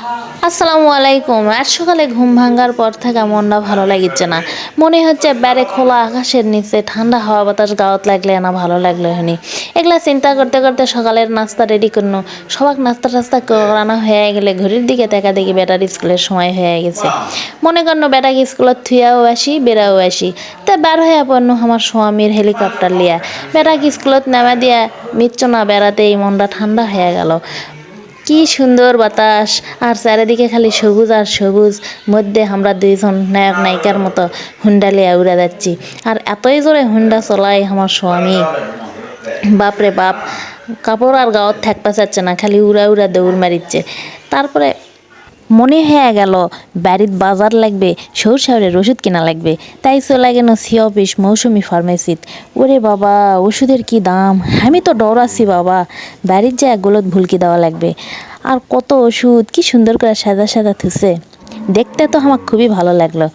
আসসালামু আলাইকুম। আজ সকালে ঘুম ভাঙার পর থেকে মনটা ভালো লাগিচ্ছে না। মনে হচ্ছে বাইরে খোলা আকাশের নিচে ঠান্ডা হাওয়া বাতাস গাওয়াত লাগলে না ভালো লাগলো হনি। এগুলা চিন্তা করতে করতে সকালের নাস্তা রেডি করনো। সবাক নাস্তা টাস্তা করানো হয়ে গেলে ঘড়ির দিকে দেখা দেখি বেটার স্কুলের সময় হয়ে গেছে। মনে করনো বেটাকে স্কুলত থুয়াও আসি বেড়াও আসি। তা বের হয়ে পড়ল আমার স্বামীর হেলিকপ্টার লিয়া। বেটাকে স্কুলত নামা দিয়া মিচ্ছ না বেড়াতেই মনটা ঠান্ডা হয়ে গেল। কি সুন্দর বাতাস আর চারিদিকে খালি সবুজ আর সবুজ মধ্যে আমরা দুইজন নায়ক নায়িকার মতো হুন্ডা লিয়া উড়ে যাচ্ছি। আর এতই জোরে হুন্ডা চলাই আমার স্বামী, বাপরে বাপ, কাপড় আর গাওয়াত থাকতে চাচ্ছে না, খালি উড়া উড়া দৌড় মারিচ্ছে। তারপরে মনে হয়ে গেল বাড়ির বাজার লাগবে, সৌর ওষুধ কিনা লাগবে। তাই চলে গেল সি অফিস মৌসুমি ফার্মেসিত। ওরে বাবা, ওষুধের কি দাম! আমি তো ডরাচ্ছি বাবা, বাড়ির যে এক গোলত ভুলকি দেওয়া লাগবে। আর কত ওষুধ কি সুন্দর করে সাদা সাদা থুছে, দেখতে তো আমার খুবই ভালো লাগলো।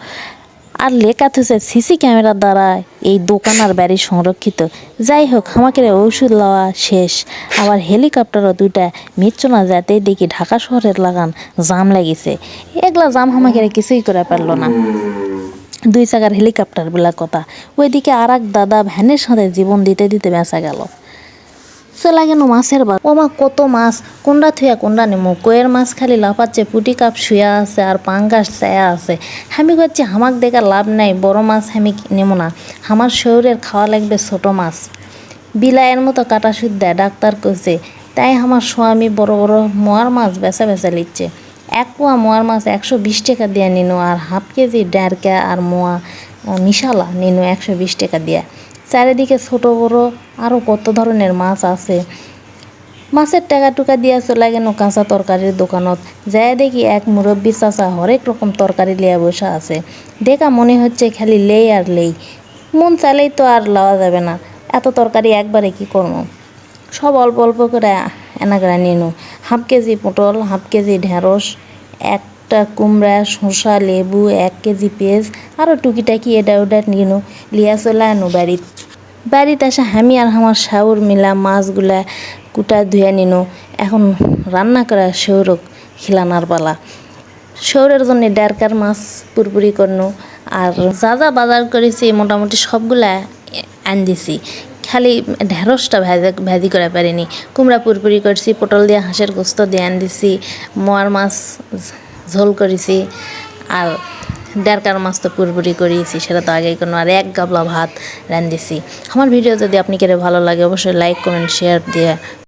আর লেখা থুছে সিসি ক্যামেরার দ্বারা এই দোকান আর বাড়ি সংরক্ষিত। যাই হোক, আমাকে ওষুধ লওয়া শেষ। আবার হেলিকপ্টারও দুইটা মিচ্ছ না যাতেই দেখি ঢাকা শহরের লাগান জাম লাগিছে। এগুলা জাম আমাকে কিছুই করে পারলো না। দুই চাকার হেলিকপ্টার বলা কথা। ওইদিকে আর এক দাদা ভ্যানের সাথে জীবন দিতে দিতে বেঁচা গেল। চলে গেল মাছের বাজার। ও মা, কত মাছ! কোনটা থুয়া কোনটা নেমো? কয়ের মাছ খালি লাফাচ্ছে, পুটি কাপ শুয়া আছে আর পাঙ্গাস ছায়া আছে। আমি করছি হামাক দেখার লাভ নাই, বড় মাছ আমি নেমো না। আমার শরীরের খাওয়া লাগবে ছোট মাছ। বিলাইয়ের মতো কাটা সুদ্ধা ডাক্তার কইছে। তাই আমার স্বামী বড় বড় মোয়ার মাছ বেচা বেচা লিচ্ছে। এক পোয়া মোয়ার মাছ 120 টাকা দিয়ে নিনু, আর হাফ কেজি ডেরকা আর মোয়া মিশালা নিনু 120 টাকা দিয়ে। চারিদিকে ছোট বড় আরও কত ধরনের মাছ আছে। মাছের টাকা টুকা দিয়া চলে গেল কাঁচা তরকারির দোকানত। যায় দেখি এক মুরব্বী চাচা হরেক রকম তরকারি লিয়া বসা আছে। দেখা মনে হচ্ছে খালি লেই আর লেই। মন চাইলেই তো আর লওয়া যাবে না, এত তরকারি একবারে কি করবো। সব অল্প অল্প করে এনাগড়া নিনু। হাফ কেজি পটল, হাফ কেজি ঢেঁড়স, একটা কুমড়া, শসা, লেবু, 1 কেজি পেঁয়াজ, আরও টুকিটাকি এটা ওটা নিনু। লিয়া চলে আনু বাড়িতে আসা আমি আর আমার শাউর মিলা মাছগুলা কুটা ধুয়ে নিনু। এখন রান্না করা শৌরক খিলানার পালা। শৌরের জন্য ডেরকার মাছ পুরপুরি করনু। আর যা যা বাজার করেছি মোটামুটি সবগুলা আন দিছি, খালি ঢেঁড়সটা ভাজি করে পারিনি। কুমড়া পুরপুরি করছি, পটল দিয়ে হাঁসের গোস্ত দিয়ে আন দিছি, মোয়ার মাছ ঝোল করেছি, আর ডেরকার মাছ তো পুরপুরি করিয়েছি, সেটা তো আগেই কোনো। আর 1 গাবলা ভাত রান্ধিছি। আমার ভিডিও যদি আপনি কেড়ে ভালো লাগে অবশ্যই লাইক কমেন্ট শেয়ার দিয়ে